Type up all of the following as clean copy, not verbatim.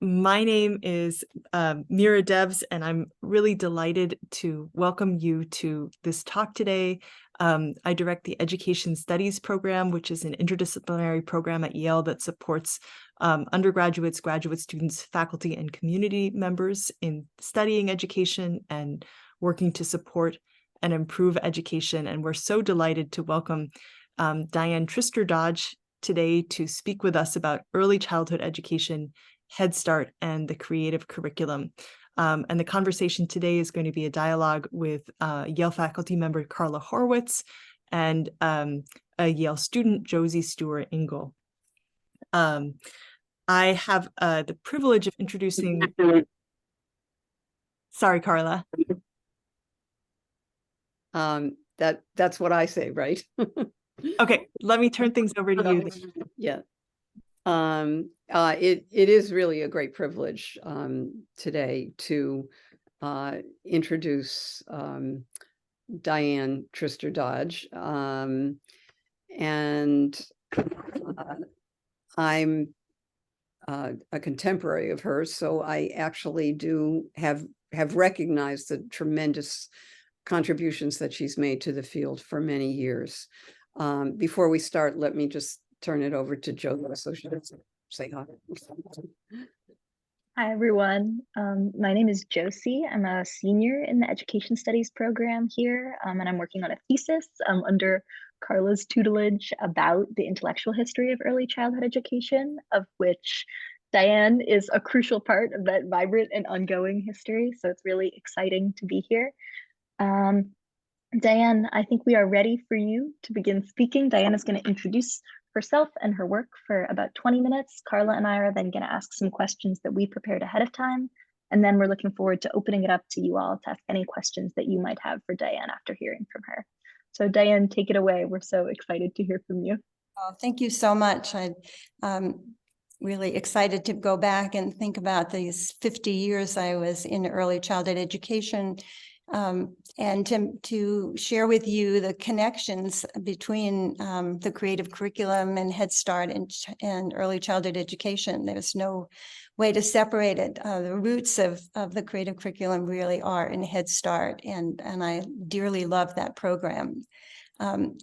My name is Mira Devs, and I'm really delighted to welcome you to this talk today. I direct the Education Studies program, which is an interdisciplinary program at Yale that supports undergraduates, graduate students, faculty, and community members in studying education and working to support and improve education. And we're so delighted to welcome Diane Trister Dodge today to speak with us about early childhood education, Head Start, and the creative curriculum. And the conversation today is going to be a dialogue with Yale faculty member Carla Horwitz and a Yale student, Josie Steuer-Ingall. I have the privilege of introducing... Sorry, Carla. That's what I say, right? Okay, let me turn things over to you. Yeah. It is really a great privilege today to introduce Diane Trister Dodge. And I'm a contemporary of hers, so I actually do have recognized the tremendous contributions that she's made to the field for many years. Before we start, let me just turn it over to Josie so she can say hi. Hi, everyone. My name is Josie. I'm a senior in the Education Studies program here, and I'm working on a thesis under Carla's tutelage about the intellectual history of early childhood education, of which Diane is a crucial part of that vibrant and ongoing history. So it's really exciting to be here. Diane, I think we are ready for you to begin speaking. Diane is going to introduce herself and her work for about 20 minutes. Carla and I are then going to ask some questions that we prepared ahead of time. And then we're looking forward to opening it up to you all to ask any questions that you might have for Diane after hearing from her. So Diane, take it away. We're so excited to hear from you. Oh, thank you so much. I'm really excited to go back and think about these 50 years I was in early childhood education, and to share with you the connections between the creative curriculum and Head Start and early childhood education. There's no way to separate it. The roots of the creative curriculum really are in Head Start, and I dearly love that program.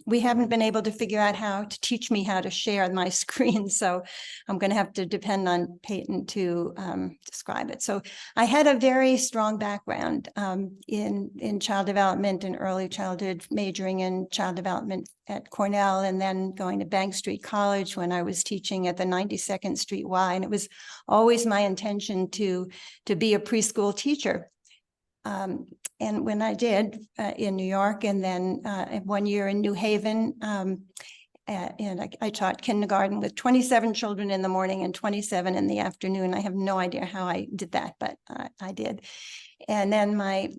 We haven't been able to figure out how to teach me how to share my screen, so I'm going to have to depend on Peyton to describe it. So I had a very strong background in child development and early childhood, majoring in child development at Cornell, and then going to Bank Street College when I was teaching at the 92nd Street Y. And it was always my intention to be a preschool teacher. And when I did in New York, and then 1 year in New Haven, and I taught kindergarten with 27 children in the morning and 27 in the afternoon. I have no idea how I did that, but I did. And then my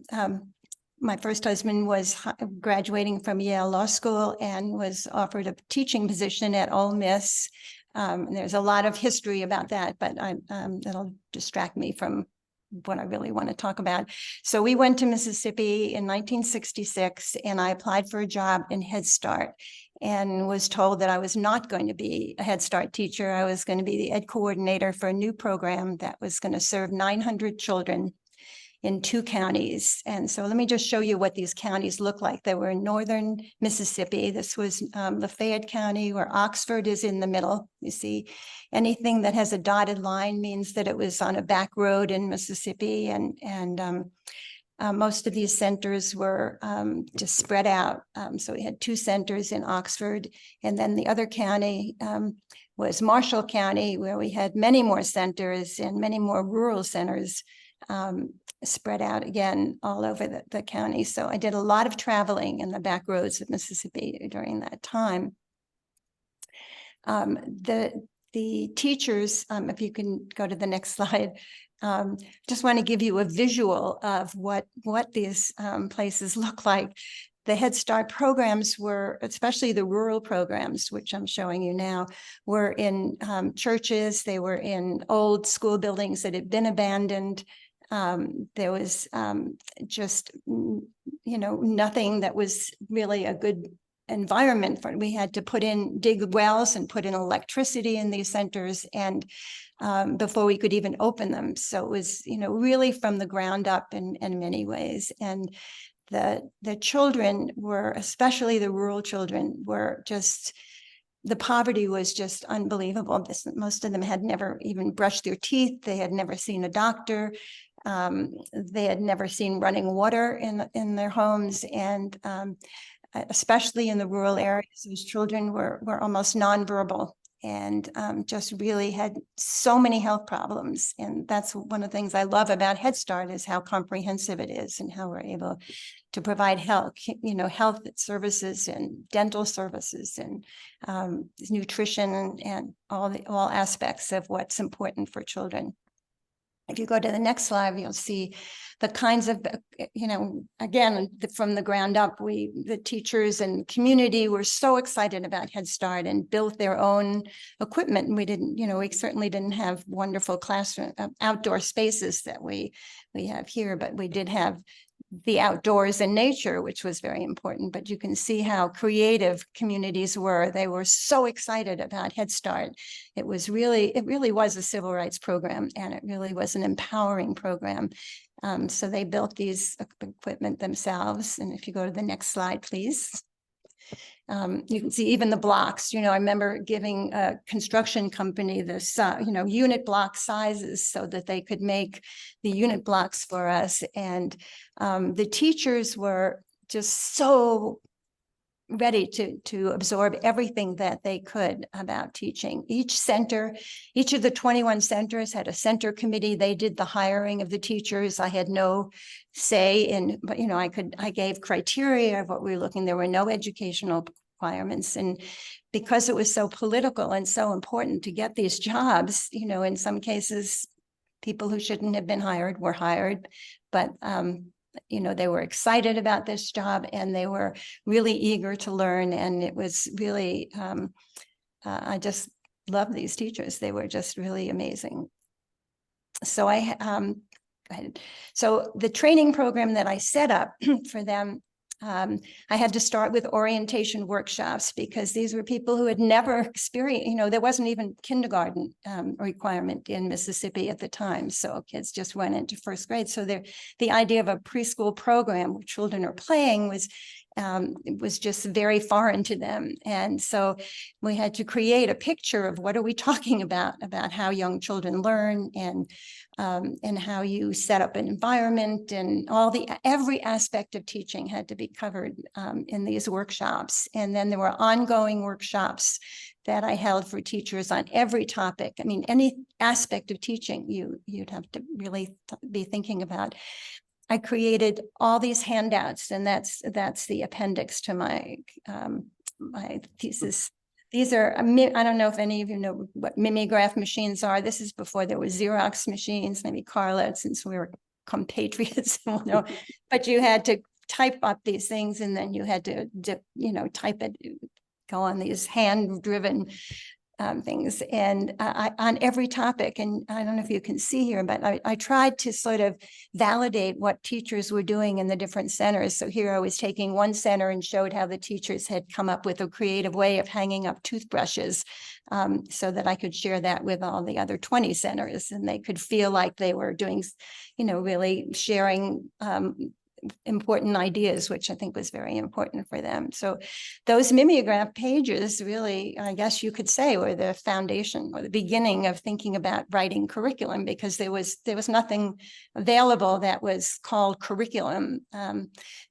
first husband was graduating from Yale Law School and was offered a teaching position at Ole Miss. There's a lot of history about that, but that'll distract me from what I really want to talk about. So we went to Mississippi in 1966, and I applied for a job in Head Start and was told that I was not going to be a Head Start teacher. I was going to be the ed coordinator for a new program that was going to serve 900 children in 2 counties. And so let me just show you what these counties look like. They were in northern Mississippi. This was Lafayette County, where Oxford is in the middle. You see, anything that has a dotted line means that it was on a back road in Mississippi. And most of these centers were just spread out. So we had 2 centers in Oxford, and then the other county was Marshall County, where we had many more centers and many more rural centers spread out again all over the county. So I did a lot of traveling in the back roads of Mississippi during that time. The teachers, if you can go to the next slide, just want to give you a visual of what these places look like. The Head Start programs were, especially the rural programs, which I'm showing you now, were in churches. They were in old school buildings that had been abandoned. There was just, nothing that was really a good environment for it. We had to dig wells and put in electricity in these centers. And before we could even open them. So it was, really from the ground up in many ways. And the children were, especially the rural children, were just, the poverty was just unbelievable. Most of them had never even brushed their teeth. They had never seen a doctor. They had never seen running water in their homes. And especially in the rural areas, those children were almost nonverbal and just really had so many health problems. And that's one of the things I love about Head Start, is how comprehensive it is and how we're able to provide health services and dental services and nutrition and all aspects of what's important for children. If you go to the next slide, you'll see the kinds of, again, from the ground up, the teachers and community were so excited about Head Start and built their own equipment. And we didn't, we certainly didn't have wonderful classroom outdoor spaces that we have here, but we did have the outdoors and nature, which was very important. But you can see how creative communities were. They were so excited about Head Start. It really was a civil rights program, and it really was an empowering program. So they built these equipment themselves. And if you go to the next slide, please. You can see even the blocks. I remember giving a construction company this, unit block sizes so that they could make the unit blocks for us. And the teachers were just so ready to absorb everything that they could about teaching. Each of the 21 centers had a center committee. They did the hiring of the teachers. I had no say in, but I gave criteria of what we were looking. There were no educational requirements. And because it was so political and so important to get these jobs, in some cases, people who shouldn't have been hired were hired, but they were excited about this job and they were really eager to learn. And it was really, I just love these teachers. They were just really amazing. So so the training program that I set up for them, I had to start with orientation workshops because these were people who had never experienced, there wasn't even kindergarten requirement in Mississippi at the time. So kids just went into first grade. So the idea of a preschool program where children are playing was just very foreign to them. And so we had to create a picture of what are we talking about how young children learn and how you set up an environment, and every aspect of teaching had to be covered in these workshops. And then there were ongoing workshops that I held for teachers on every topic. I mean, any aspect of teaching you'd have to really be thinking about. I created all these handouts, and that's the appendix to my my thesis. These are, I don't know if any of you know what mimeograph machines are. This is before there were Xerox machines, maybe Carla, since we were compatriots, but you had to type up these things and then you had to, type it, go on these hand-driven things and on every topic. And I don't know if you can see here, but I tried to sort of validate what teachers were doing in the different centers. So here I was taking one center and showed how the teachers had come up with a creative way of hanging up toothbrushes so that I could share that with all the other 20 centers, and they could feel like they were doing, really sharing important ideas, which I think was very important for them. So those mimeograph pages really, I guess you could say, were the foundation or the beginning of thinking about writing curriculum, because there was nothing available that was called curriculum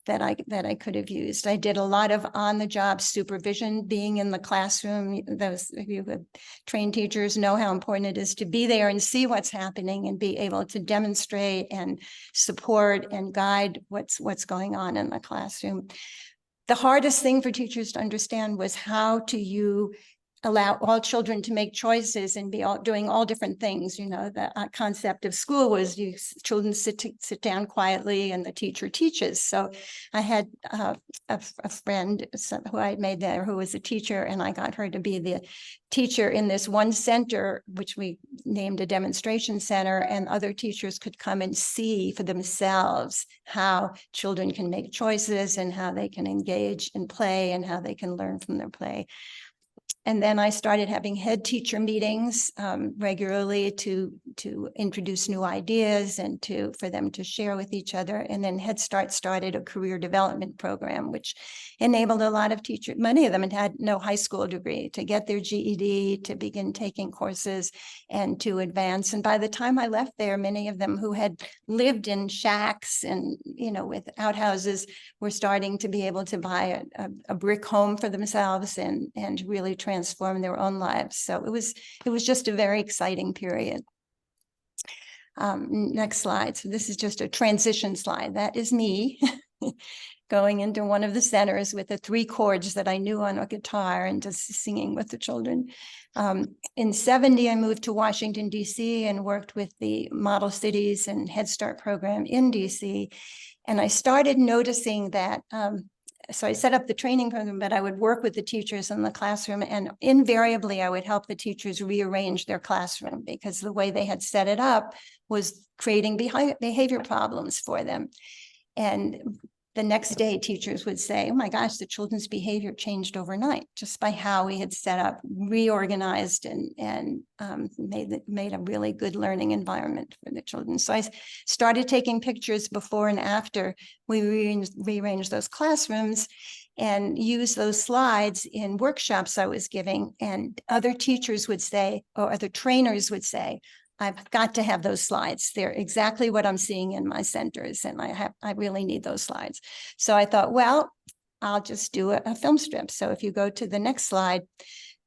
that I could have used. I did a lot of on-the-job supervision, being in the classroom. Those of you who have trained teachers know how important it is to be there and see what's happening and be able to demonstrate and support and guide what's going on in the classroom. The hardest thing for teachers to understand was how do you allow all children to make choices and be doing all different things. The concept of school was children sit down quietly and the teacher teaches. So I had a friend who I had made there who was a teacher, and I got her to be the teacher in this one center, which we named a demonstration center, and other teachers could come and see for themselves how children can make choices and how they can engage in play and how they can learn from their play. And then I started having head teacher meetings regularly to introduce new ideas and for them to share with each other. And then Head Start started a career development program, which enabled a lot of teachers, many of them had no high school degree, to get their GED, to begin taking courses and to advance. And by the time I left there, many of them who had lived in shacks and, with outhouses were starting to be able to buy a brick home for themselves and really transform their own lives. So it was just a very exciting period. Next slide. So this is just a transition slide. That is me going into one of the centers with the 3 chords that I knew on a guitar and just singing with the children. In 70, I moved to Washington, D.C. and worked with the Model Cities and Head Start program in D.C. And I started noticing that, so I set up the training program, but I would work with the teachers in the classroom, and invariably I would help the teachers rearrange their classroom because the way they had set it up was creating behavior problems for them. And the next day, teachers would say, oh my gosh, the children's behavior changed overnight just by how we had set up, reorganized, and made a really good learning environment for the children. So I started taking pictures before and after we rearranged those classrooms and used those slides in workshops I was giving. And other teachers would say, or other trainers would say, I've got to have those slides. They're exactly what I'm seeing in my centers, and I really need those slides. So I thought, well, I'll just do a film strip. So if you go to the next slide,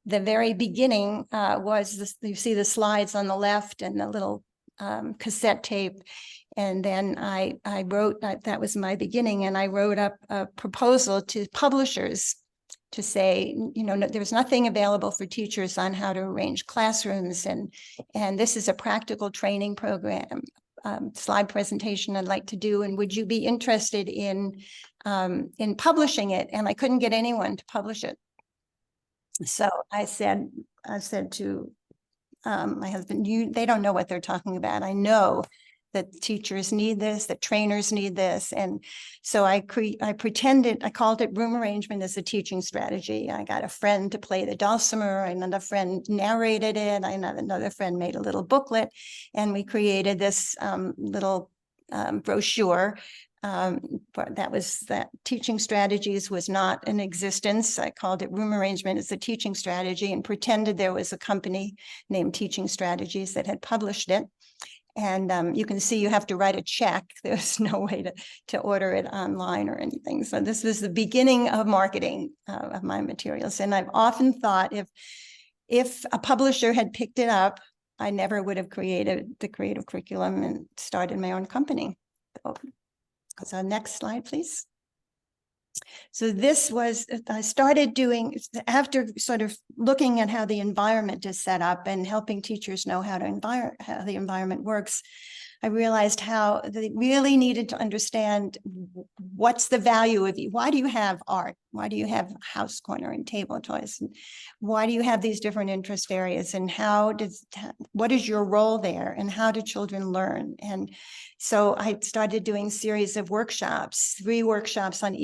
the very beginning was this, you see the slides on the left and the little cassette tape. And then I wrote, that was my beginning, and I wrote up a proposal to publishers to say, there's nothing available for teachers on how to arrange classrooms. And this is a practical training program, slide presentation I'd like to do. And would you be interested in publishing it? And I couldn't get anyone to publish it. So I said to my husband, they don't know what they're talking about. I know that teachers need this, that trainers need this. And so I called it room arrangement as a teaching strategy. I got a friend to play the dulcimer, another friend narrated it, another friend made a little booklet, and we created this little brochure. But that teaching strategies was not in existence. I called it room arrangement as a teaching strategy and pretended there was a company named Teaching Strategies that had published it. And you can see you have to write a check. There's no way to order it online or anything. So this was the beginning of marketing of my materials. And I've often thought if a publisher had picked it up, I never would have created the creative curriculum and started my own company. So next slide, please. So this was, I started doing, after sort of looking at how the environment is set up and helping teachers know how the environment works, I realized how they really needed to understand what's the value of you. Why do you have art? Why do you have house corner and table toys? And why do you have these different interest areas? And what is your role there? And how do children learn? And so I started doing a series of workshops, 6 workshops on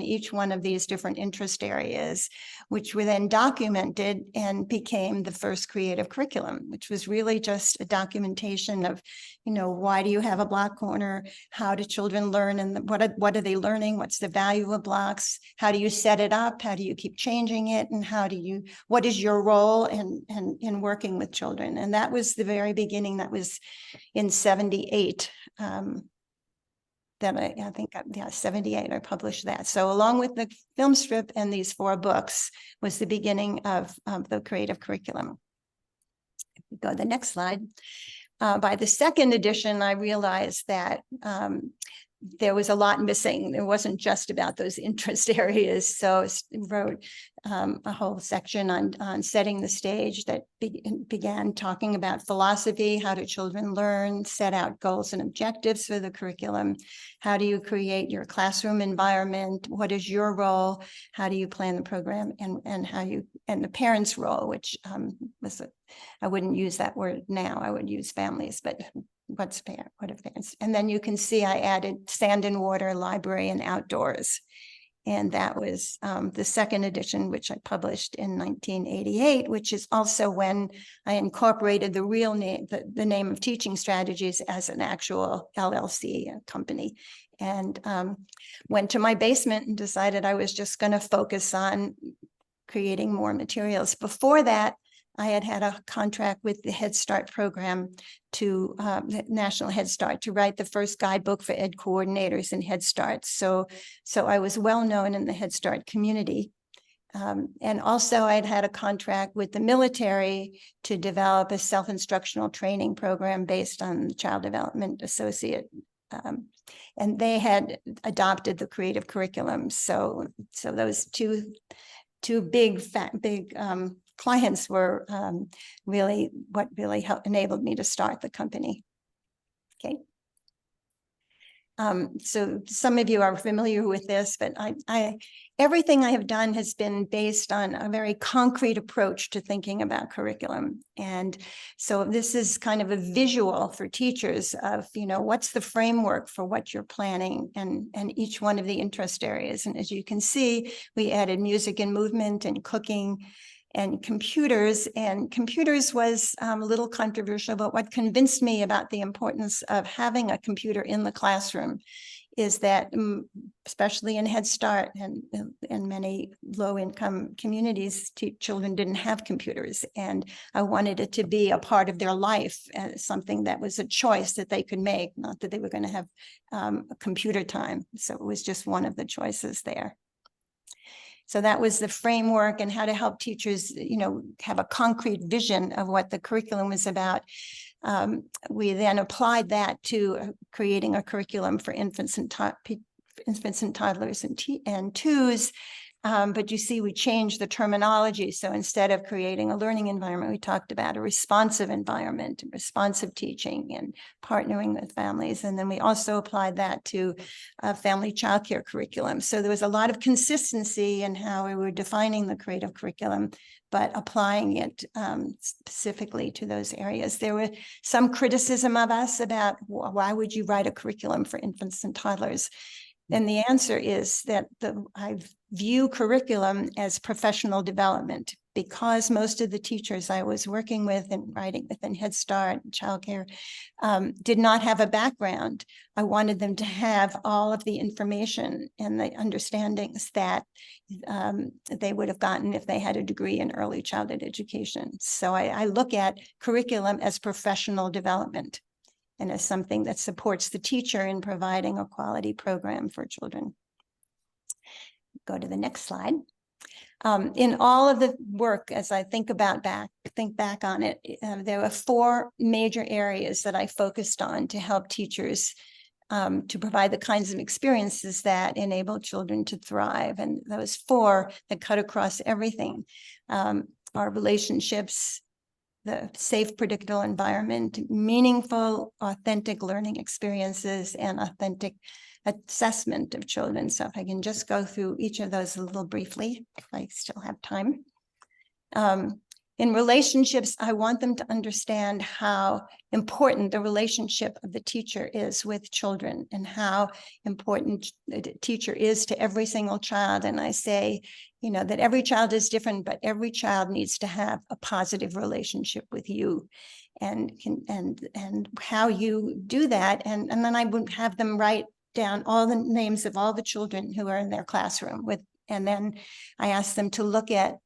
each one of these different interest areas, which were then documented and became the first creative curriculum, which was really just a documentation of, why do you have a block corner? How do children learn? And what are they learning? What's the value of blocks? How do you set it up? How do you keep changing it? And what is your role in working with children? And that was the very beginning. That was in 78. That I think, 78, I published that. So along with the film strip and these 4 books was the beginning of the creative curriculum. If we go to the next slide. By the second edition, I realized that there was a lot missing. It wasn't just about those interest areas. So I wrote a whole section on setting the stage that began talking about philosophy, how do children learn, set out goals and objectives for the curriculum, how do you create your classroom environment, what is your role, how do you plan the program, and the parents' role, which I wouldn't use that word now, I would use families, but what are parents? And then you can see I added sand and water, library, and outdoors. And that was the second edition, which I published in 1988, which is also when I incorporated the real name, the name of Teaching Strategies as an actual LLC company. And went to my basement and decided I was just going to focus on creating more materials. Before that, I had a contract with the Head Start program to the National Head Start to write the first guidebook for ed coordinators in Head Start. So I was well known in the Head Start community. And also I'd had a contract with the military to develop a self-instructional training program based on the Child Development Associate. And they had adopted the creative curriculum. So those two big clients were really what really enabled me to start the company. Okay. So some of you are familiar with this, but everything I have done has been based on a very concrete approach to thinking about curriculum. And so this is kind of a visual for teachers of, what's the framework for what you're planning and each one of the interest areas. And as you can see, we added music and movement and cooking and computers was a little controversial, but what convinced me about the importance of having a computer in the classroom is that, especially in Head Start and in many low-income communities, children didn't have computers, and I wanted it to be a part of their life, something that was a choice that they could make, not that they were going to have a computer time. So it was just one of the choices there. So that was the framework and how to help teachers, have a concrete vision of what the curriculum was about. We then applied that to creating a curriculum for infants and toddlers and twos. But you see, we changed the terminology. So instead of creating a learning environment, we talked about a responsive environment, responsive teaching, and partnering with families. And then we also applied that to family childcare curriculum. So there was a lot of consistency in how we were defining the creative curriculum, but applying it specifically to those areas. There were some criticism of us about why would you write a curriculum for infants and toddlers? And the answer is that I view curriculum as professional development, because most of the teachers I was working with and writing with in Head Start and childcare did not have a background. I wanted them to have all of the information and the understandings that they would have gotten if they had a degree in early childhood education. So I look at curriculum as professional development and as something that supports the teacher in providing a quality program for children. Go to the next slide. In all of the work, as I think back on it, there were 4 major areas that I focused on to help teachers to provide the kinds of experiences that enable children to thrive. And those 4 that cut across everything are relationships, the safe, predictable environment, meaningful, authentic learning experiences, and authentic assessment of children. So if I can just go through each of those a little briefly, if I still have time. In relationships, I want them to understand how important the relationship of the teacher is with children and how important the teacher is to every single child. And I say, that every child is different, but every child needs to have a positive relationship with you, and how you do that. And then I would have them write down all the names of all the children who are in their classroom and then I ask them to look at,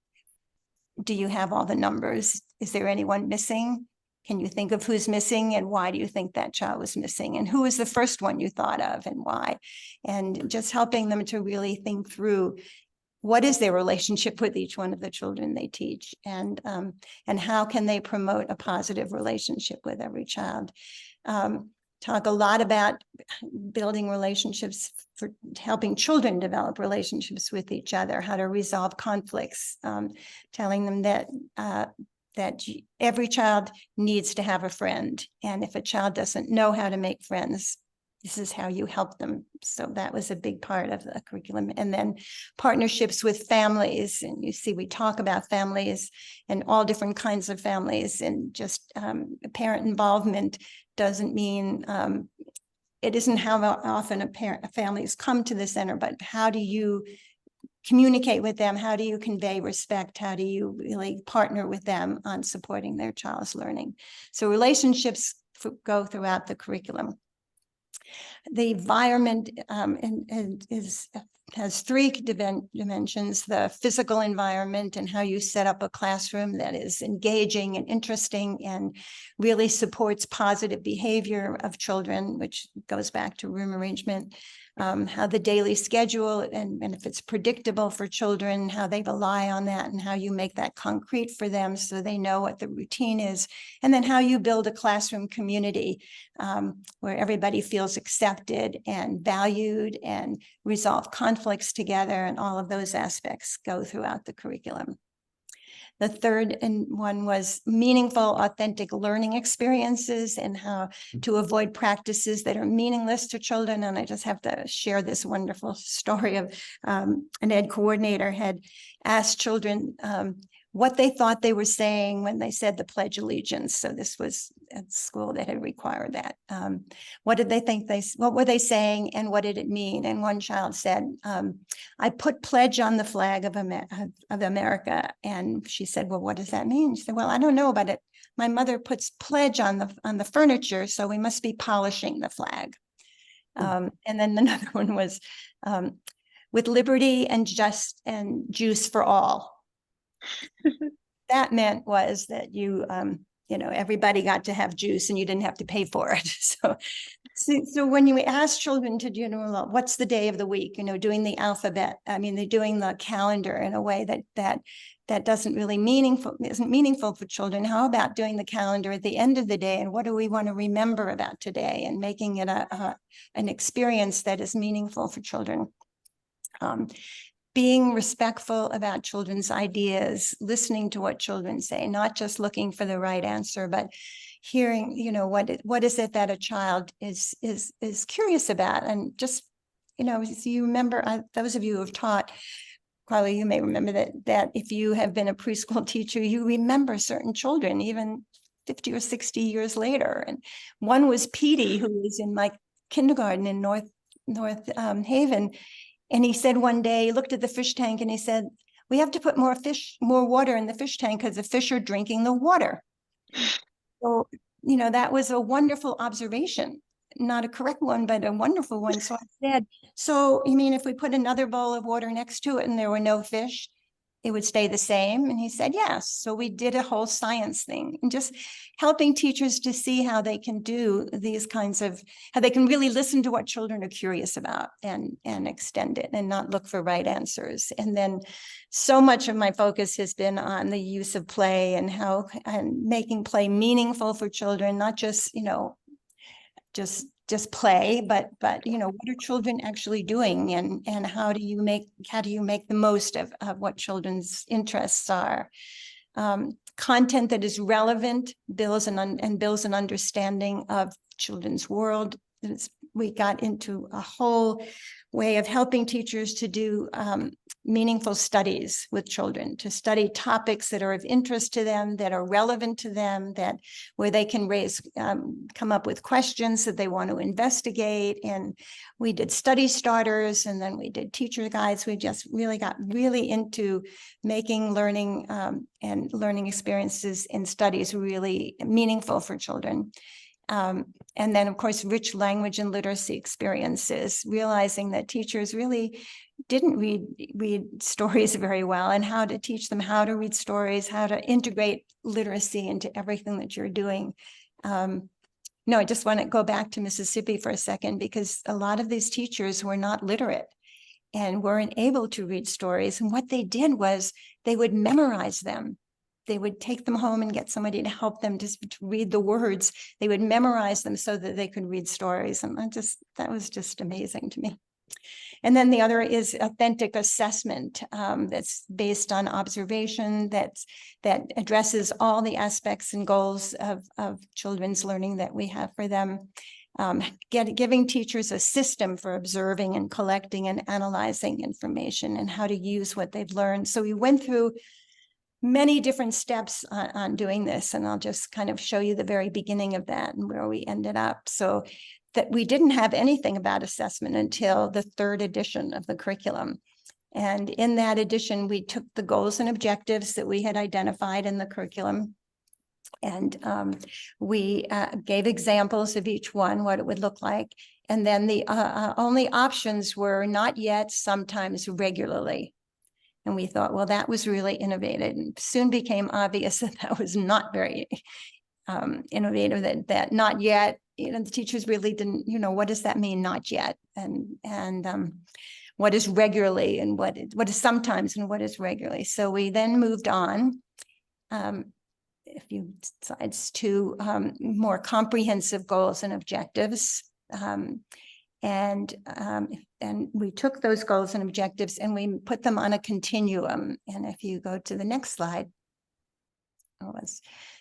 do you have all the numbers? Is there anyone missing? Can you think of who's missing and why do you think that child was missing? And who was the first one you thought of and why? And just helping them to really think through what is their relationship with each one of the children they teach, and how can they promote a positive relationship with every child. Talk a lot about building relationships for helping children develop relationships with each other, how to resolve conflicts, telling them that every child needs to have a friend. And if a child doesn't know how to make friends, this is how you help them. So that was a big part of the curriculum. And then partnerships with families. And you see, we talk about families and all different kinds of families, and just parent involvement doesn't mean, it isn't how often families come to the center, but how do you communicate with them? How do you convey respect? How do you really partner with them on supporting their child's learning? So relationships go throughout the curriculum. The environment has three dimensions: the physical environment and how you set up a classroom that is engaging and interesting and really supports positive behavior of children, which goes back to room arrangement. How the daily schedule and if it's predictable for children, how they rely on that and how you make that concrete for them so they know what the routine is. And then how you build a classroom community where everybody feels accepted and valued and resolve conflicts together, and all of those aspects go throughout the curriculum. The third one was meaningful, authentic learning experiences and how to avoid practices that are meaningless to children. And I just have to share this wonderful story of an ed coordinator had asked children what they thought they were saying when they said the Pledge of Allegiance. So this was at school that had required that. What did they think what were they saying and what did it mean? And one child said, I put pledge on the flag of America. And she said, well, what does that mean? She said, well, I don't know about it. My mother puts pledge on the furniture, so we must be polishing the flag. And then another one was with liberty and juice for all. That meant was that you everybody got to have juice and you didn't have to pay for it. So when you ask children to do, what's the day of the week, doing the alphabet, they're doing the calendar in a way that isn't meaningful for children. How about doing the calendar at the end of the day? And what do we want to remember about today, and making it an experience that is meaningful for children? Being respectful about children's ideas, listening to what children say, not just looking for the right answer, but hearing, what is it that a child is curious about. And just, you remember, those of you who have taught, Carla, you may remember that if you have been a preschool teacher, you remember certain children, even 50 or 60 years later. And one was Petey, who was in my kindergarten in North Haven. And he said one day, he looked at the fish tank and he said, we have to put more water in the fish tank because the fish are drinking the water. So, that was a wonderful observation, not a correct one, but a wonderful one. So I said, so you mean if we put another bowl of water next to it and there were no fish, it would stay the same? And he said, yes. So we did a whole science thing, and just helping teachers to see how they can do these kinds of, how they can really listen to what children are curious about and extend it and not look for right answers. And then so much of my focus has been on the use of play and making play meaningful for children, not just, just play, but what are children actually doing, and how do you make the most of what children's interests are? Content that is relevant builds an understanding of children's world. We got into a whole way of helping teachers to do meaningful studies with children, to study topics that are of interest to them, that are relevant to them, where they can come up with questions that they want to investigate. And we did study starters, and then we did teacher guides. We just really got into making learning and learning experiences in studies really meaningful for children. And then, of course, rich language and literacy experiences, realizing that teachers really didn't read stories very well, and how to teach them how to read stories, how to integrate literacy into everything that you're doing. I just want to go back to Mississippi for a second, because a lot of these teachers were not literate and weren't able to read stories. And what they did was they would memorize them. They would take them home and get somebody to help them to read the words. They would memorize them so that they could read stories. And that was just amazing to me. And then the other is authentic assessment that's based on observation, that addresses all the aspects and goals of children's learning that we have for them. Giving teachers a system for observing and collecting and analyzing information and how to use what they've learned. So we went through many different steps on doing this, and I'll just kind of show you the very beginning of that and where we ended up. So that we didn't have anything about assessment until the third edition of the curriculum. And in that addition, we took the goals and objectives that we had identified in the curriculum. And we gave examples of each one, what it would look like. And then the only options were not yet, sometimes, regularly. And we thought, well, that was really innovative. And soon became obvious that that was not very innovative, that not yet, the teachers really didn't, what does that mean, not yet? And what is regularly, and what is sometimes, and what is regularly. So we then moved on a few slides to more comprehensive goals and objectives. And we took those goals and objectives and we put them on a continuum. And if you go to the next slide.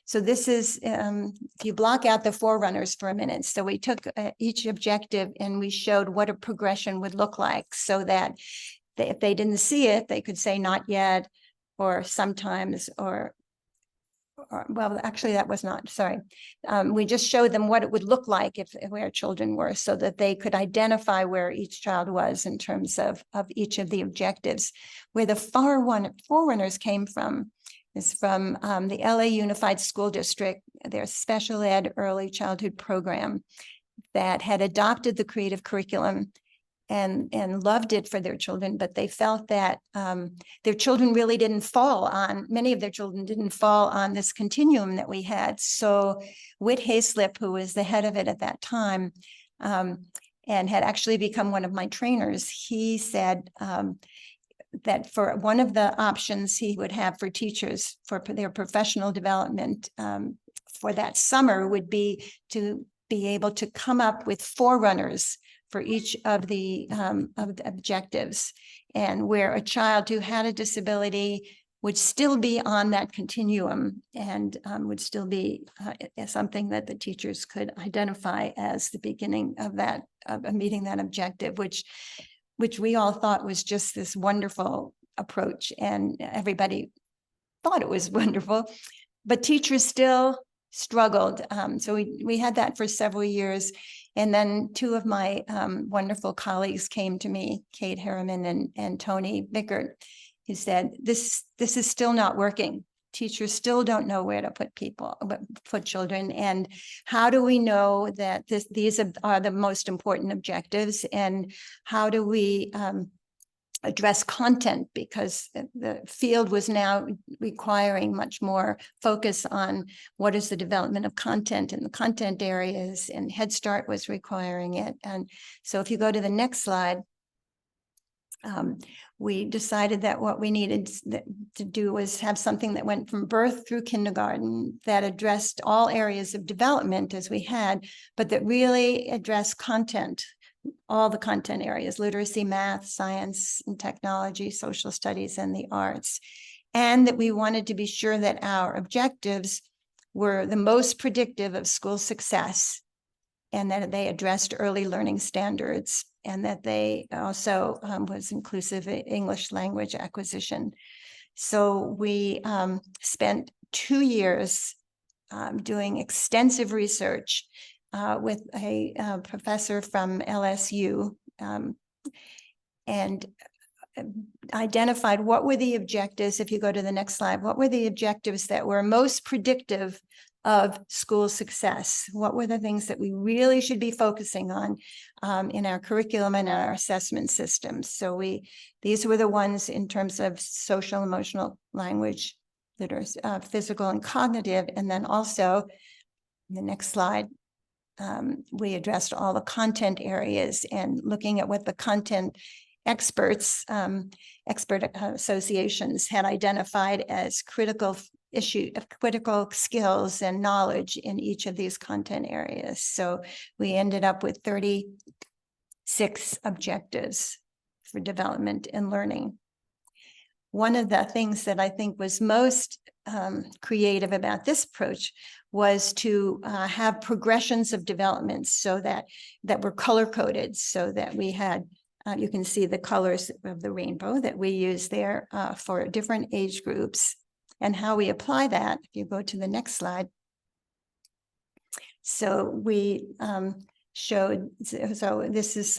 So this is, if you block out the forerunners for a minute. So we took each objective and we showed what a progression would look like, so that if they didn't see it, they could say not yet, or sometimes, or well, actually that was not, sorry. We just showed them what it would look like if where children were, so that they could identify where each child was in terms of each of the objectives. Where the forerunners came from is from the LA Unified School District, their special ed early childhood program that had adopted the creative curriculum and loved it for their children, but they felt that their children really didn't fall on, many of their children didn't fall on this continuum that we had. So Whit Hayslip, who was the head of it at that time, and had actually become one of my trainers, he said that for one of the options he would have for teachers for their professional development for that summer would be to be able to come up with forerunners for each of the objectives, and where a child who had a disability would still be on that continuum and would still be something that the teachers could identify as the beginning of that, meeting that objective, which we all thought was just this wonderful approach, and everybody thought it was wonderful, but teachers still struggled. So we had that for several years. And then two of my wonderful colleagues came to me, Kate Harriman and Tony Bickert, who said, this is still not working. Teachers still don't know where to put children. And how do we know that these are the most important objectives? And how do we address content, because the field was now requiring much more focus on what is the development of content in the content areas, and Head Start was requiring it. And so if you go to the next slide, we decided that what we needed to do was have something that went from birth through kindergarten, that addressed all areas of development as we had, but that really addressed content, all the content areas: literacy, math, science and technology, social studies, and the arts. And that we wanted to be sure that our objectives were the most predictive of school success, and that they addressed early learning standards, and that they also was inclusive English language acquisition. So we spent 2 years doing extensive research with a professor from LSU, and identified what were the objectives. If you go to the next slide, what were the objectives that were most predictive of school success? What were the things that we really should be focusing on in our curriculum and our assessment systems? So these were the ones in terms of social, emotional, language, literacy, physical and cognitive. And then also, the next slide, we addressed all the content areas, and looking at what the content experts, expert associations had identified as critical skills and knowledge in each of these content areas. So we ended up with 36 objectives for development and learning. One of the things that I think was most creative about this approach was to have progressions of development, so that were color-coded, so that we had, you can see the colors of the rainbow that we use there for different age groups, and how we apply that. If you go to the next slide. So we showed, so this is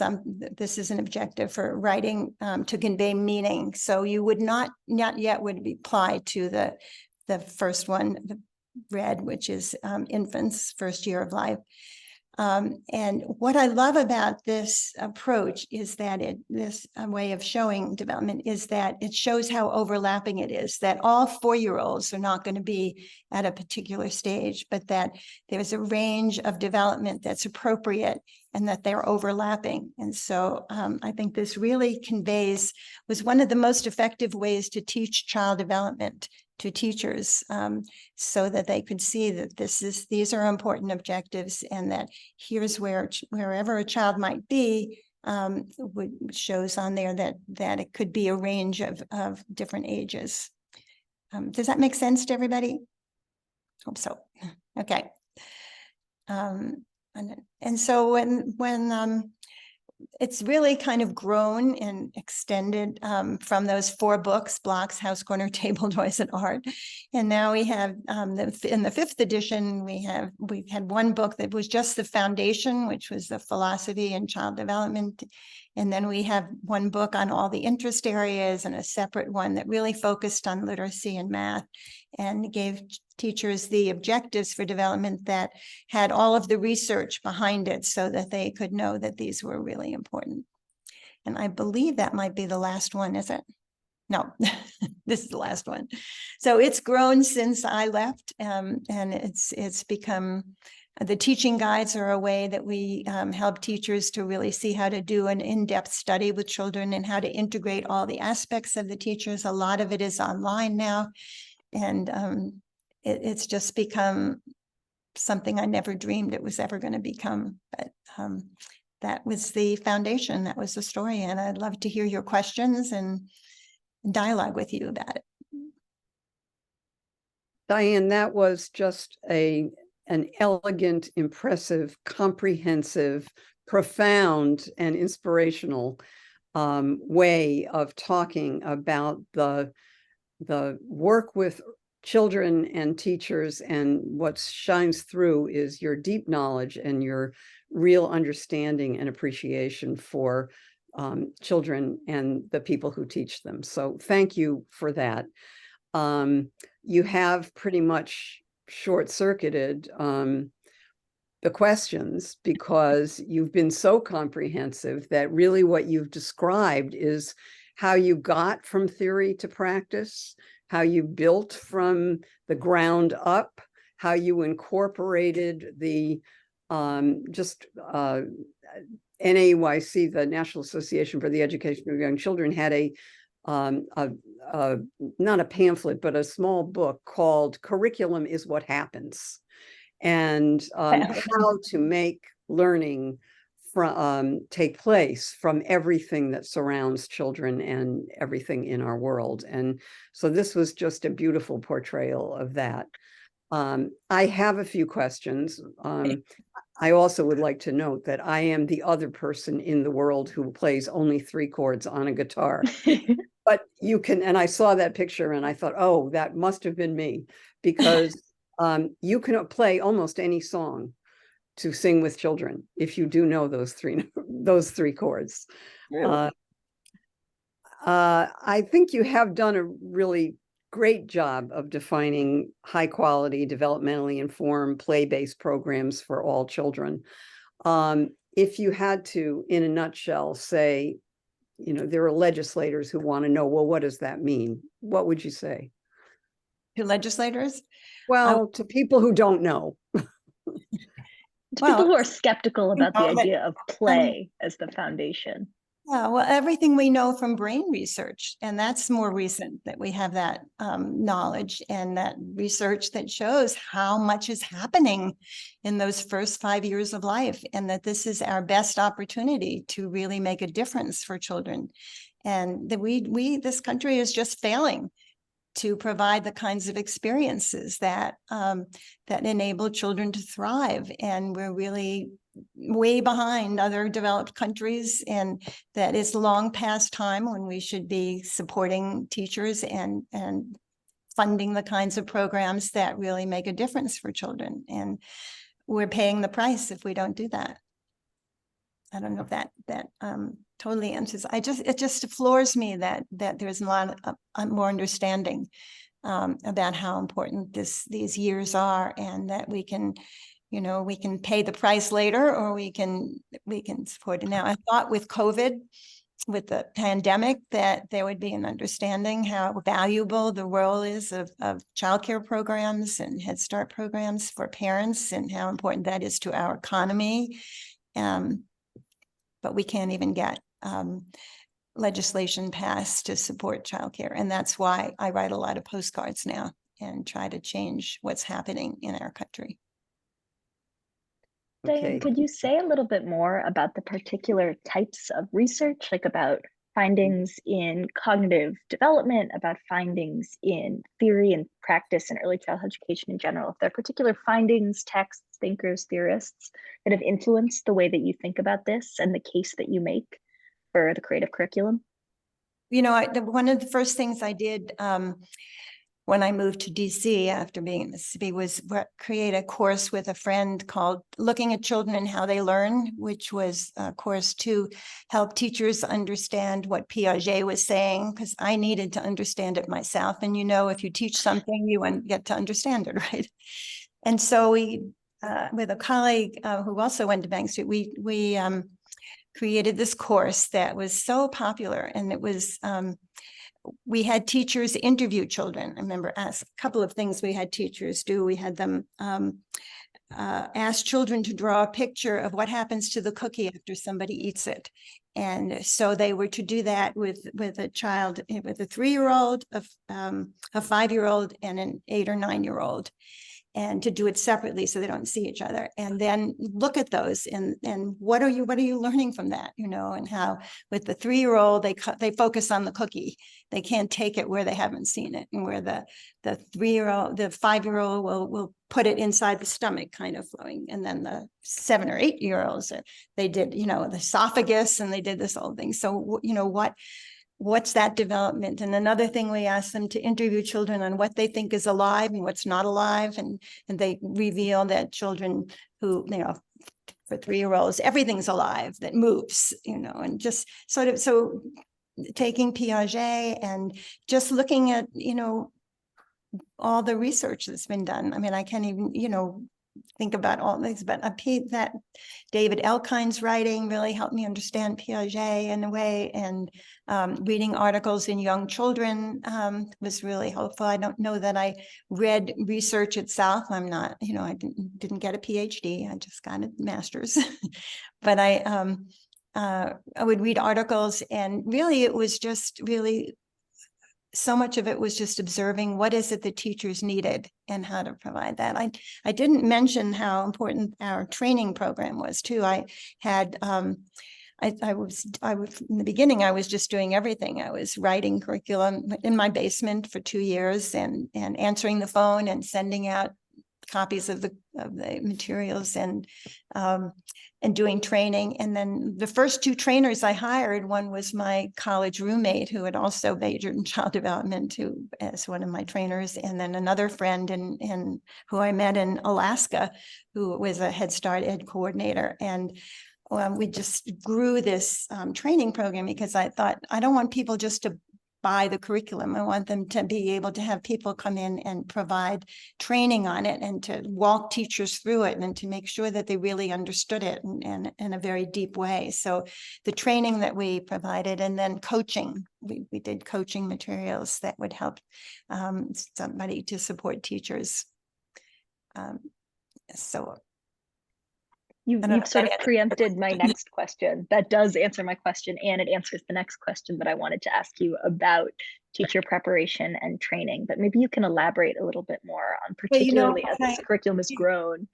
an objective for writing to convey meaning. So you would not yet would apply to the first one, the red, which is infants, first year of life. And what I love about this approach is that this way of showing development is that it shows how overlapping it is, that all 4-year-olds are not going to be at a particular stage, but that there's a range of development that's appropriate and that they're overlapping. And so I think this really was one of the most effective ways to teach child development to teachers, so that they could see that these are important objectives, and that here's wherever a child might be, shows on there that it could be a range of different ages. Does that make sense to everybody? Hope so. Okay. And so when it's really kind of grown and extended from those 4 books, Blocks, House Corner, Table, Toys, and Art. And now we have, in the 5th edition, we've had one book that was just the foundation, which was the philosophy and child development. And then we have one book on all the interest areas and a separate one that really focused on literacy and math and gave teachers the objectives for development that had all of the research behind it so that they could know that these were really important. And I believe that might be the last one, is it? No, this is the last one. So it's grown since I left, and it's become, the teaching guides are a way that we help teachers to really see how to do an in-depth study with children and how to integrate all the aspects of the teachers. A lot of it is online now, and it's just become something I never dreamed it was ever going to become. But that was the foundation. That was the story. And I'd love to hear your questions and dialogue with you about it. Diane, that was just an elegant, impressive, comprehensive, profound, and inspirational way of talking about the work with children and teachers. And what shines through is your deep knowledge and your real understanding and appreciation for children and the people who teach them. So thank you for that. You have pretty much short-circuited the questions, because you've been so comprehensive that really what you've described is how you got from theory to practice, how you built from the ground up, how you incorporated the NAYC, the National Association for the Education of Young Children, had not a pamphlet, but a small book called Curriculum is What Happens, and how to make learning take place from everything that surrounds children and everything in our world. And so this was just a beautiful portrayal of that. I have a few questions. I also would like to note that I am the other person in the world who plays only 3 chords on a guitar. But you can, and I saw that picture and I thought, oh, that must have been me, because you can play almost any song to sing with children if you do know those three chords. Really? I think you have done a really great job of defining high quality, developmentally informed, play-based programs for all children. If you had to, in a nutshell, say, there are legislators who want to know, well, what does that mean? What would you say? To legislators? Well, to people who don't know. To people who are skeptical about the idea of play as the foundation. Yeah, well, everything we know from brain research, and that's more recent that we have that knowledge and that research that shows how much is happening in those first 5 years of life, and that this is our best opportunity to really make a difference for children. And that this country is just failing to provide the kinds of experiences that that enable children to thrive. And we're really way behind other developed countries, and that is long past time when we should be supporting teachers and funding the kinds of programs that really make a difference for children. And we're paying the price if we don't do that. I don't know if that totally answers. It just floors me that there's a lot more understanding about how important these years are, and that we can, we can pay the price later, or we can support it now. I thought with COVID, with the pandemic, that there would be an understanding how valuable the role is of childcare programs and Head Start programs for parents, and how important that is to our economy. But we can't even get legislation passed to support childcare. And that's why I write a lot of postcards now and try to change what's happening in our country. Diane, could you say a little bit more about the particular types of research, like about findings in cognitive development, about findings in theory and practice and early childhood education in general? If there are particular findings, texts, thinkers, theorists that have influenced the way that you think about this and the case that you make for the creative curriculum? One of the first things I did when I moved to DC after being in Mississippi was create a course with a friend called Looking at Children and How They Learn, which was a course to help teachers understand what Piaget was saying, because I needed to understand it myself. And if you teach something, you get to understand it, right? And so we, with a colleague who also went to Bank Street, we created this course that was so popular, and it was we had teachers interview children. I remember a couple of things we had teachers do. We had them ask children to draw a picture of what happens to the cookie after somebody eats it. And so they were to do that with a child, with a 3-year-old, a 5-year-old, and an 8 or 9-year-old. And to do it separately so they don't see each other, and then look at those and what are you learning from that, and how with the 3-year-old they focus on the cookie, they can't take it where they haven't seen it, and where the 3-year-old, the 5-year-old will put it inside the stomach, kind of flowing, and then the 7 or 8-year-olds they did the esophagus, and they did this whole thing. So what's that development? And another thing, we asked them to interview children on what they think is alive and what's not alive. And they reveal that children who, for 3-year-olds, everything's alive that moves, and just sort of, so taking Piaget and just looking at, all the research that's been done. I mean, I can't even, think about all things, but that David Elkind's writing really helped me understand Piaget in a way, and reading articles in Young Children was really helpful. I don't know that I read research itself. I'm not, I didn't get a PhD. I just got a master's, but I would read articles, and really it was just really so much of it was just observing what is it that teachers needed and how to provide that. I didn't mention how important our training program was too. I had I was in the beginning, I was just doing everything. I was writing curriculum in my basement for 2 years, and answering the phone and sending out copies of the materials, and doing training. And then the first 2 trainers I hired, one was my college roommate who had also majored in child development, who as one of my trainers, and then another friend who I met in Alaska, who was a Head Start Ed coordinator. And we just grew this training program, because I thought, I don't want people just to buy the curriculum. I want them to be able to have people come in and provide training on it, and to walk teachers through it, and to make sure that they really understood it in a very deep way. So the training that we provided, and then coaching, we did coaching materials that would help somebody to support teachers. So You've sort of preempted my next question. That does answer my question, and it answers the next question that I wanted to ask you about teacher preparation and training. But maybe you can elaborate a little bit more on, particularly as this curriculum has grown.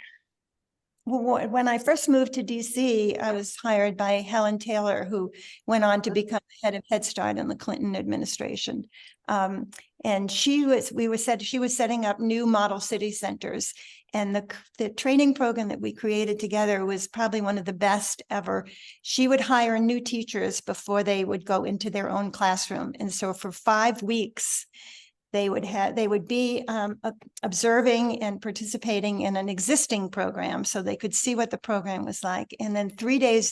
When I first moved to DC, I was hired by Helen Taylor, who went on to become head of Head Start in the Clinton administration. And she was setting up new model city centers. And the training program that we created together was probably one of the best ever. She would hire new teachers before they would go into their own classroom. And so for 5 weeks, they would be observing and participating in an existing program so they could see what the program was like. And then 3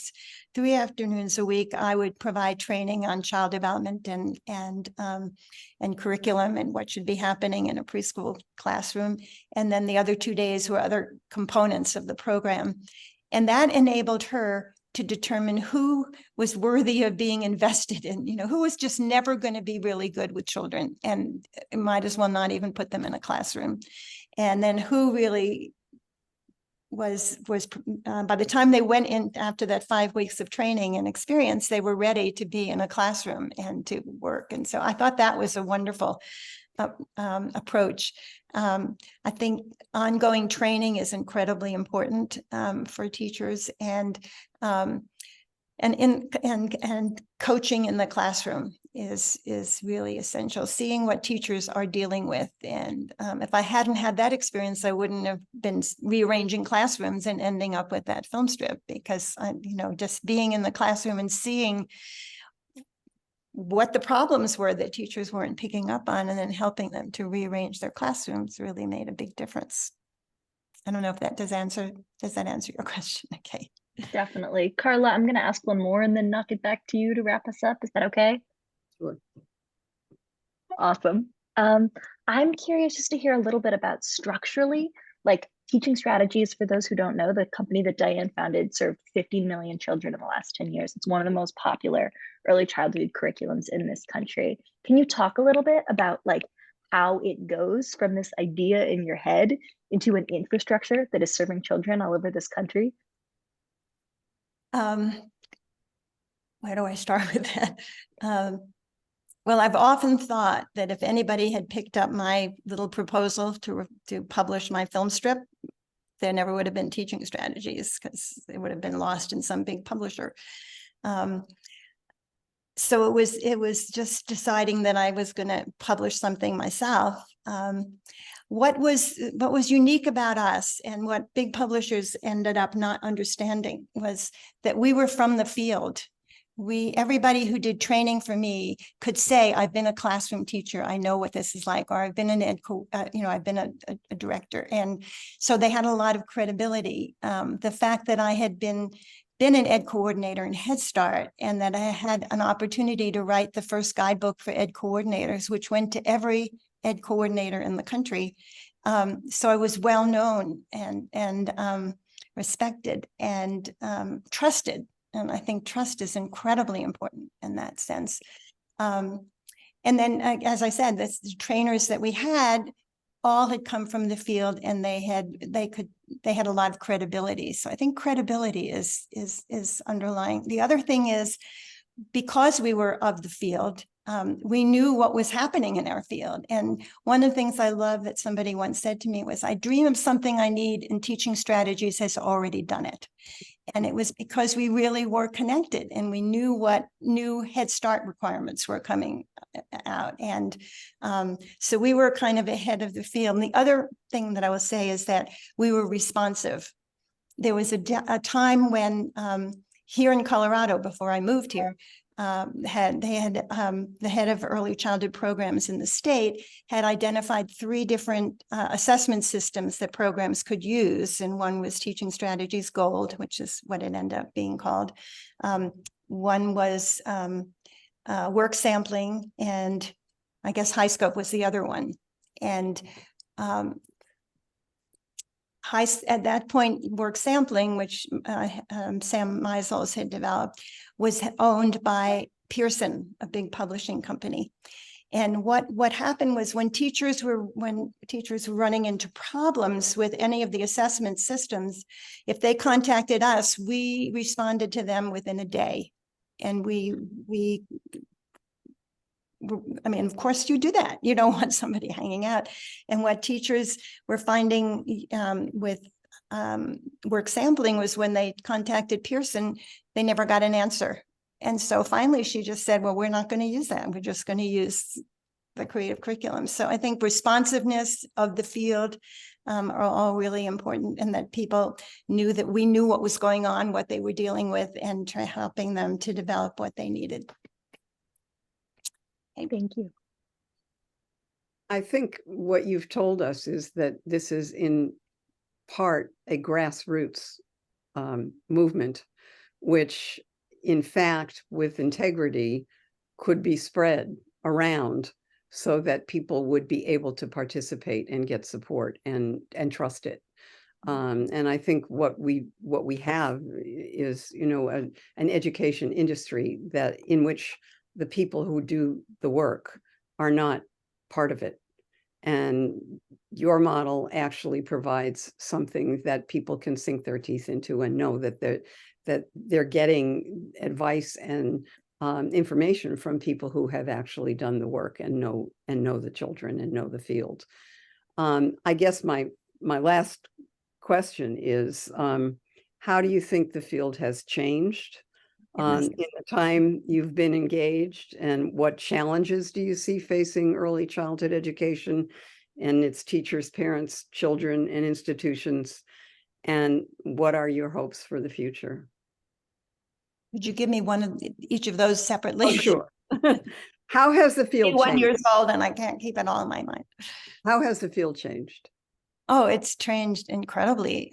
afternoons a week, I would provide training on child development and curriculum and what should be happening in a preschool classroom. And then the other 2 days were other components of the program. And that enabled her to determine who was worthy of being invested in, who was just never going to be really good with children and might as well not even put them in a classroom. And then who really was by the time they went in after that 5 weeks of training and experience, they were ready to be in a classroom and to work. And so I thought that was a wonderful approach. I think ongoing training is incredibly important for teachers, and coaching in the classroom is really essential. Seeing what teachers are dealing with, and if I hadn't had that experience, I wouldn't have been rearranging classrooms and ending up with that film strip, because just being in the classroom and seeing what the problems were that teachers weren't picking up on, and then helping them to rearrange their classrooms really made a big difference. I don't know if that does that answer your question? Okay. Definitely. Carla, I'm going to ask one more and then knock it back to you to wrap us up. Is that okay? Sure. Awesome. I'm curious just to hear a little bit about structurally, like teaching strategies. For those who don't know, the company that Diane founded served 50 million children in the last 10 years. It's one of the most popular early childhood curriculums in this country. Can you talk a little bit about like how it goes from this idea in your head into an infrastructure that is serving children all over this country? Where do I start with that? Well, I've often thought that if anybody had picked up my little proposal to publish my film strip, there never would have been teaching strategies, because it would have been lost in some big publisher. So it was just deciding that I was going to publish something myself. What was unique about us, and what big publishers ended up not understanding, was that we were from the field. Everybody who did training for me could say, I've been a classroom teacher, I know what this is like, or I've been an I've been a director. And so they had a lot of credibility. The fact that I had been an ed coordinator in Head Start, and that I had an opportunity to write the first guidebook for ed coordinators, which went to every ed coordinator in the country. So I was well known and respected and trusted. And I think trust is incredibly important in that sense. And then, as I said, the trainers that we had all had come from the field, and they had a lot of credibility. So I think credibility is underlying. The other thing is, because we were of the field, we knew what was happening in our field. And one of the things I love that somebody once said to me was, I dream of something I need, and teaching strategies has already done it. And it was because we really were connected, and we knew what new Head Start requirements were coming out. And so we were kind of ahead of the field. And the other thing that I will say is that we were responsive. There was a time when here in Colorado, before I moved here, the head of early childhood programs in the state had identified 3 different assessment systems that programs could use. And one was Teaching Strategies Gold, which is what it ended up being called. One was work sampling, and I guess High Scope was the other one. And at that point, work sampling, which Sam Meisels had developed, was owned by Pearson, a big publishing company. And what happened was, when teachers were running into problems with any of the assessment systems, if they contacted us, we responded to them within a day. And I mean, of course you do that. You don't want somebody hanging out. And what teachers were finding with work sampling was, when they contacted Pearson, they never got an answer. And so finally she just said, well, we're not going to use that. We're just going to use the creative curriculum. So I think responsiveness of the field are all really important, and that people knew that we knew what was going on, what they were dealing with, and helping them to develop what they needed. Thank you. I think what you've told us is that this is in part a grassroots movement, which in fact, with integrity, could be spread around so that people would be able to participate and get support and trust it. And I think what we have is, you know, an education industry that in which the people who do the work are not part of it. And your model actually provides something that people can sink their teeth into and know that they're getting advice and information from people who have actually done the work and know the children and know the field. I guess my last question is, how do you think the field has changed in the time you've been engaged, and what challenges do you see facing early childhood education and its teachers, parents, children, and institutions? And what are your hopes for the future? Would you give me one of each of those separately? Oh, sure. How has the field changed? 1 years old and I can't keep it all in my mind. How has the field changed? Oh, it's changed incredibly.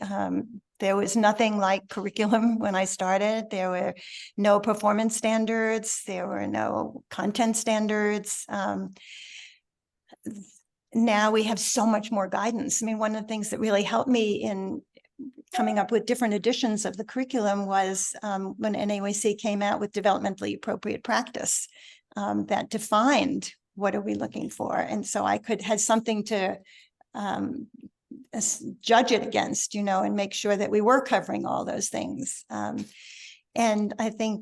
There was nothing like curriculum when I started. There were no performance standards. There were no content standards. Now we have so much more guidance. I mean, one of the things that really helped me in coming up with different editions of the curriculum was when NAOC came out with developmentally appropriate practice that defined what are we looking for. And so I had something to judge it against, you know, and make sure that we were covering all those things. And I think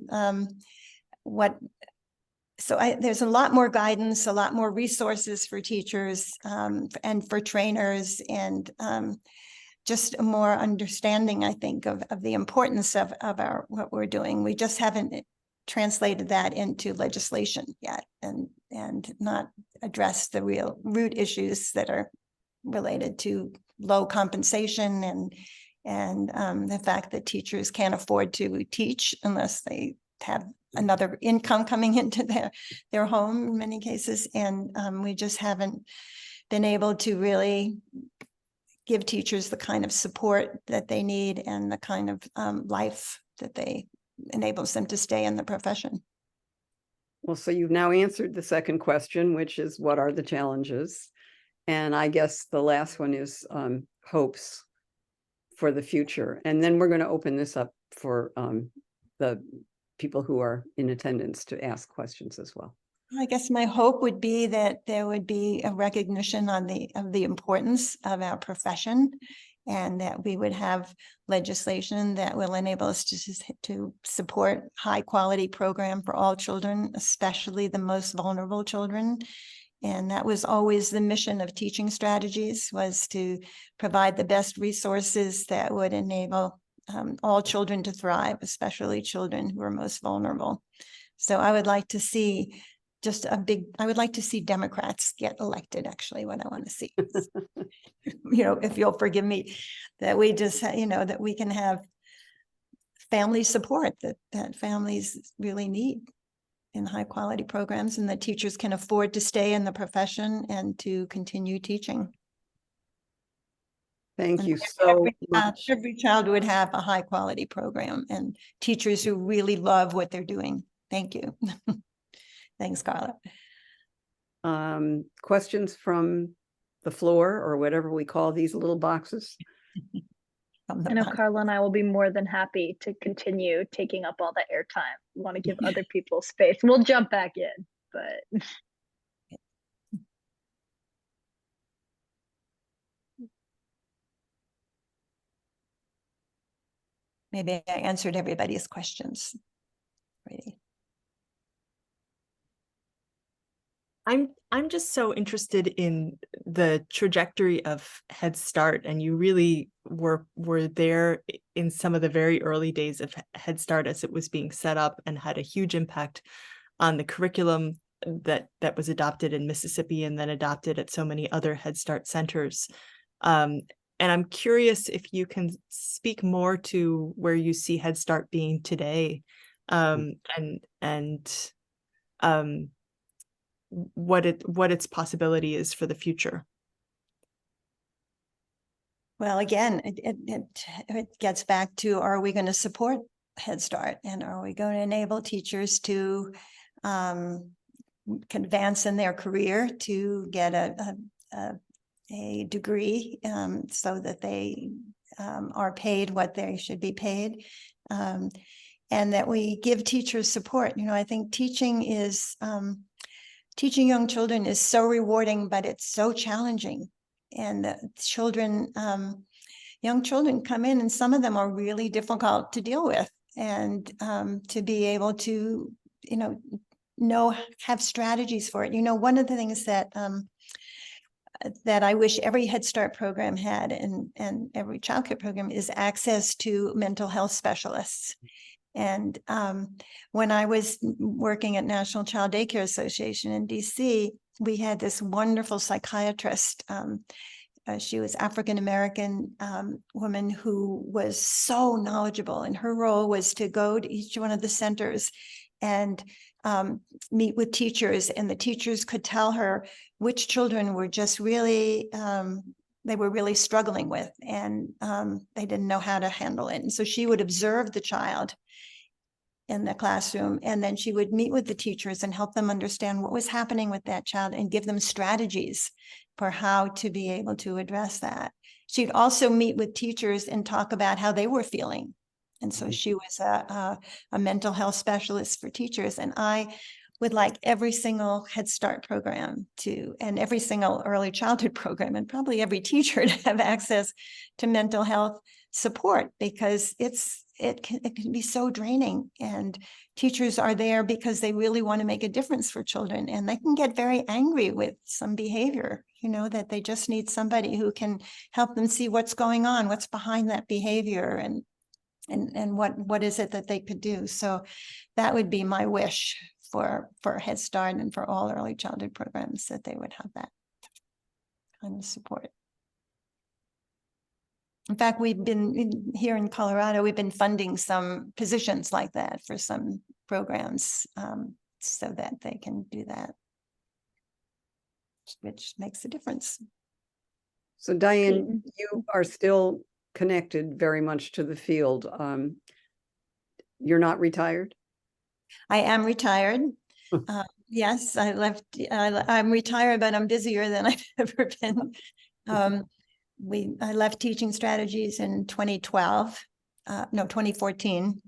there's a lot more guidance, a lot more resources for teachers and for trainers, and just a more understanding, I think, of the importance of what we're doing. We just haven't translated that into legislation yet, and not addressed the real root issues that are related to low compensation and the fact that teachers can't afford to teach unless they have another income coming into their home in many cases. And we just haven't been able to really give teachers the kind of support that they need and the kind of life that enables them to stay in the profession. Well, so you've now answered the second question, which is, what are the challenges? And I guess the last one is hopes for the future. And then we're going to open this up for the people who are in attendance to ask questions as well. I guess my hope would be that there would be a recognition of the importance of our profession, and that we would have legislation that will enable us to support high quality program for all children, especially the most vulnerable children. And that was always the mission of teaching strategies, was to provide the best resources that would enable all children to thrive, especially children who are most vulnerable. So I would like to see I would like to see Democrats get elected, actually, what I want to see. You know, if you'll forgive me, that we just, you know, that we can have family support that families really need in high quality programs, and that teachers can afford to stay in the profession and to continue teaching. Thank you so much. Every child would have a high quality program and teachers who really love what they're doing. Thank you. Thanks, Carla. Questions from the floor, or whatever we call these little boxes? I know Carla and I will be more than happy to continue taking up all the airtime. We want to give other people space. We'll jump back in, but. Maybe I answered everybody's questions. Ready. I'm just so interested in the trajectory of Head Start, and you really were there in some of the very early days of Head Start as it was being set up, and had a huge impact on the curriculum that was adopted in Mississippi and then adopted at so many other Head Start centers. And I'm curious if you can speak more to where you see Head Start being today, what its possibility is for the future. Well, again, it gets back to, are we going to support Head Start, and are we going to enable teachers to advance in their career, to get a degree, so that they are paid what they should be paid, and that we give teachers support. I think teaching young children is so rewarding, but it's so challenging. And the children, young children come in, and some of them are really difficult to deal with, and to be able to, have strategies for it. One of the things that I wish every Head Start program had, and every childcare program, is access to mental health specialists. And when I was working at National Child Daycare Association in DC, we had this wonderful psychiatrist. She was African-American woman who was so knowledgeable, and her role was to go to each one of the centers and meet with teachers, and the teachers could tell her which children were just really, they were really struggling with, and they didn't know how to handle it. And so she would observe the child in the classroom, and then she would meet with the teachers and help them understand what was happening with that child and give them strategies for how to be able to address that. She'd also meet with teachers and talk about how they were feeling. And so she was a mental health specialist for teachers. And I would like every single Head Start program and every single early childhood program, and probably every teacher, to have access to mental health support, because it can be so draining. And teachers are there because they really want to make a difference for children, and they can get very angry with some behavior, that they just need somebody who can help them see what's going on, what's behind that behavior, and what is it that they could do. So that would be my wish for Head Start and for all early childhood programs, that they would have that kind of support. In fact, we've been here in Colorado, we've been funding some positions like that for some programs, so that they can do that, which makes a difference. So Diane, you are still connected very much to the field. You're not retired? I am retired. Yes, I left. I'm retired, but I'm busier than I've ever been. I left teaching strategies in 2014.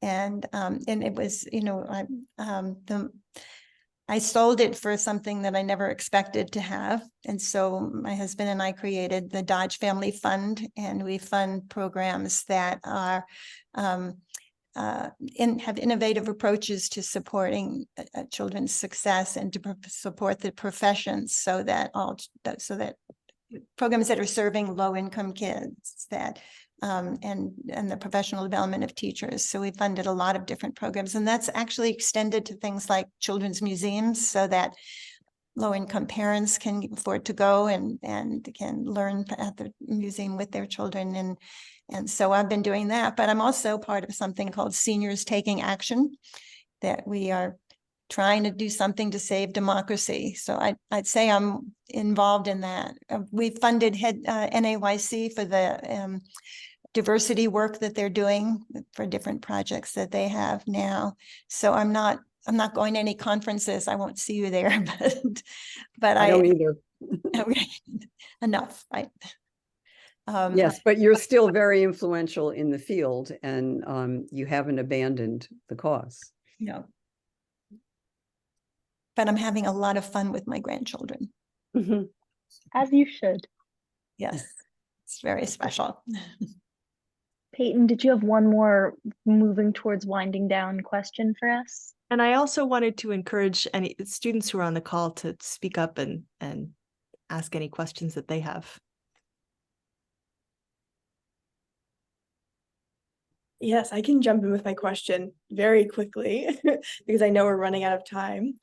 And it was, I sold it for something that I never expected to have. And so my husband and I created the Dodge Family Fund, and we fund programs that are have innovative approaches to supporting children's success, and to support the professions, so that programs that are serving low-income kids, and the professional development of teachers. So we funded a lot of different programs, and that's actually extended to things like children's museums, so that low-income parents can afford to go and can learn at the museum with their children. And so I've been doing that, but I'm also part of something called Seniors Taking Action, that we are trying to do something to save democracy. So I'd say I'm involved in that. We funded NAYC for the diversity work that they're doing for different projects that they have now. So I'm not going to any conferences. I won't see you there, but I don't either. Enough, right? Yes, but you're still very influential in the field, and you haven't abandoned the cause. No. But I'm having a lot of fun with my grandchildren. Mm-hmm. As you should. Yes, it's very special. Peyton, did you have one more moving towards winding down question for us? And I also wanted to encourage any students who are on the call to speak up and ask any questions that they have. Yes, I can jump in with my question very quickly because I know we're running out of time.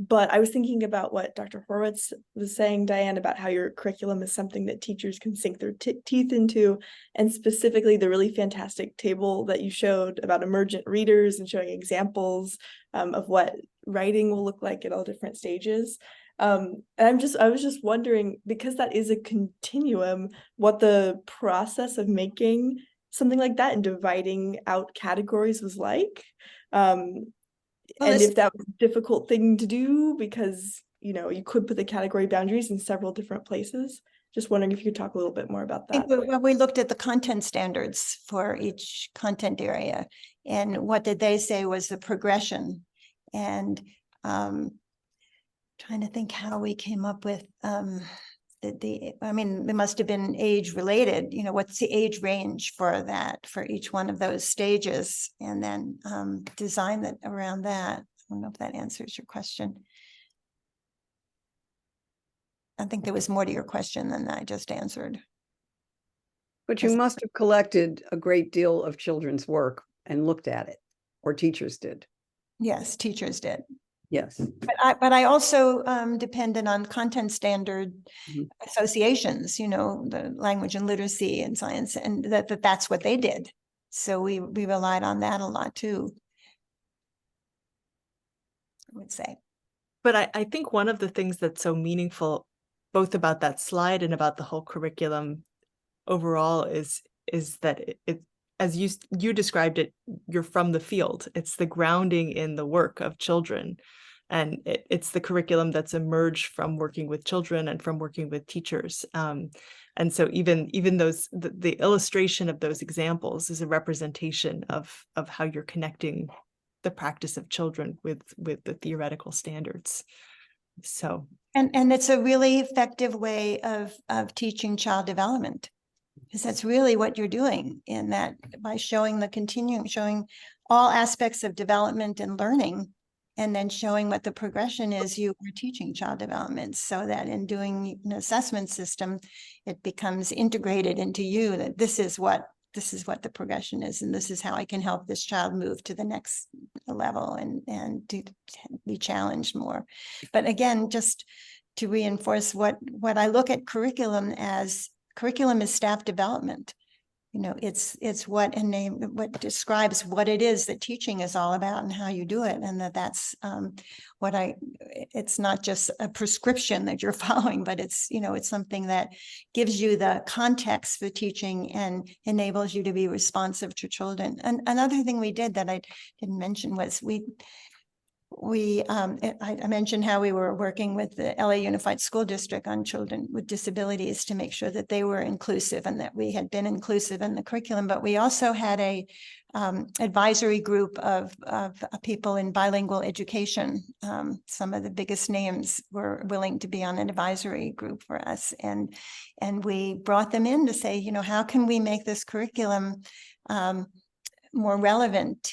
But I was thinking about what Dr. Horwitz was saying, Diane, about how your curriculum is something that teachers can sink their teeth into, and specifically the really fantastic table that you showed about emergent readers and showing examples of what writing will look like at all different stages. And I was just wondering, because that is a continuum, what the process of making something like that and dividing out categories was like. And if that was a difficult thing to do, because, you know, you could put the category boundaries in several different places. Just wondering if you could talk a little bit more about that. Well, we looked at the content standards for each content area, and what did they say was the progression, and trying to think how we came up with I mean, it must have been age related, you know, what's the age range for that, for each one of those stages, and then design it around that. I don't know if that answers your question. I think there was more to your question than I just answered. But you must have collected a great deal of children's work and looked at it, or teachers did. Yes, teachers did. Yes. But I also depended on content standard Mhm. associations, you know, the language and literacy and science, and that's what they did. So we relied on that a lot too, I would say. But I think one of the things that's so meaningful, both about that slide and about the whole curriculum overall, is that it as you described it, you're from the field. It's the grounding in the work of children. And it's the curriculum that's emerged from working with children and from working with teachers. And so even those, the illustration of those examples is a representation of how you're connecting the practice of children with the theoretical standards. So And it's a really effective way of teaching child development, because that's really what you're doing in that, by showing showing all aspects of development and learning, and then showing what the progression is. You are teaching child development, so that in doing an assessment system, it becomes integrated into you, that this is what the progression is, and this is how I can help this child move to the next level and to be challenged more. But again, just to reinforce what I look at curriculum as, curriculum is staff development. You know, it's what describes what it is that teaching is all about and how you do it, and that's it's not just a prescription that you're following, but it's, you know, it's something that gives you the context for teaching and enables you to be responsive to children. And another thing we did that I didn't mention was I mentioned how we were working with the LA Unified School District on children with disabilities to make sure that they were inclusive and that we had been inclusive in the curriculum. But we also had a advisory group of people in bilingual education. Some of the biggest names were willing to be on an advisory group for us, and we brought them in to say, you know, how can we make this curriculum more relevant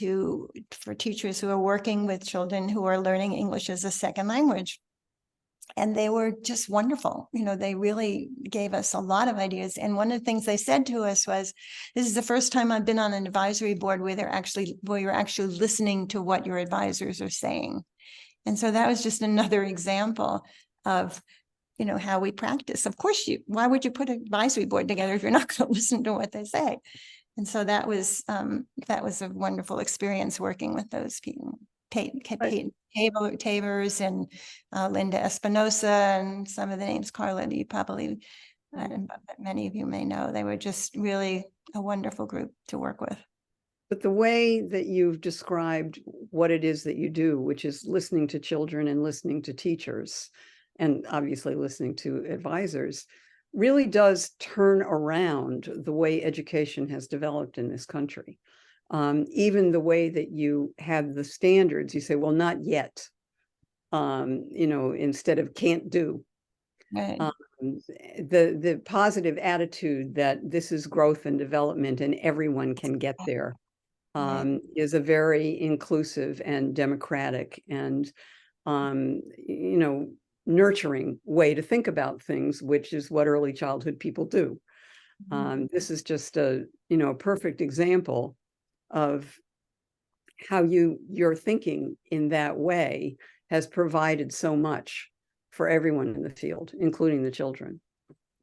for teachers who are working with children who are learning English as a second language. And they were just wonderful. You know, they really gave us a lot of ideas. And one of the things they said to us was, this is the first time I've been on an advisory board where you're actually listening to what your advisors are saying. And so that was just another example of, you know, how we practice. Of course, why would you put an advisory board together if you're not going to listen to what they say? And so that was a wonderful experience working with those people, Peyton Tabers and Linda Espinosa, and some of the names, Carla, you probably, many of you may know. They were just really a wonderful group to work with. But the way that you've described what it is that you do, which is listening to children and listening to teachers, and obviously listening to advisors, really does turn around the way education has developed in this country. Even the way that you have the standards, you say, well, not yet, you know, instead of can't do. Right. The positive attitude that this is growth and development and everyone can get there is a very inclusive and democratic and, you know, nurturing way to think about things, which is what early childhood people do. This is just a, you know, perfect example of how your thinking in that way has provided so much for everyone in the field, including the children.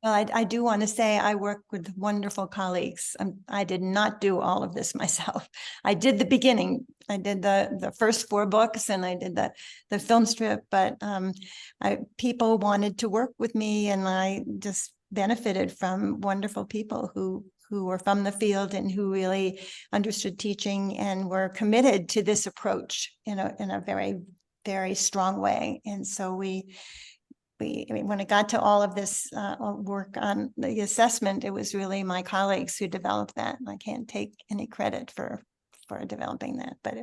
Well, I do want to say I work with wonderful colleagues. I did not do all of this myself. I did the beginning I did the first 4 books and I did the film strip, but people wanted to work with me, and I just benefited from wonderful people who were from the field and who really understood teaching and were committed to this approach in a very, very strong way. And so I mean, when it got to all of this work on the assessment, it was really my colleagues who developed that. And I can't take any credit for developing that, but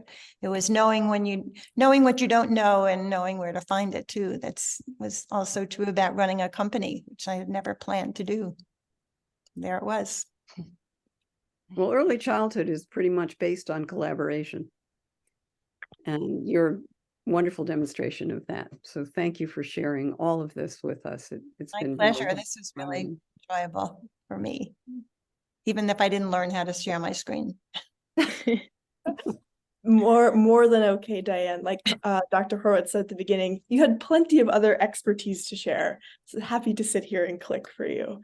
it was knowing what you don't know and knowing where to find it too. Was also true about running a company, which I had never planned to do. There it was. Well, early childhood is pretty much based on collaboration. And you're a wonderful demonstration of that. So thank you for sharing all of this with us. It's My been pleasure. really, This is really enjoyable for me, even if I didn't learn how to share my screen. More than okay, Diane. Like Dr. Horwitz said at the beginning, you had plenty of other expertise to share. So happy to sit here and click for you.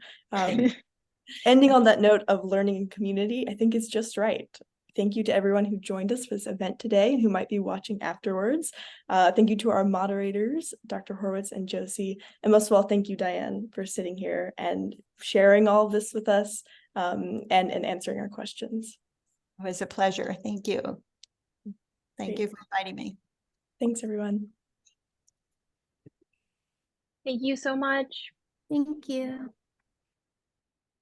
Ending on that note of learning and community, I think is just right. Thank you to everyone who joined us for this event today and who might be watching afterwards. Thank you to our moderators, Dr. Horwitz and Josie. And most of all, thank you, Diane, for sitting here and sharing all of this with us and answering our questions. It was a pleasure. Thank you. Thank Great. you for inviting me. Thanks, everyone. Thank you so much. Thank you.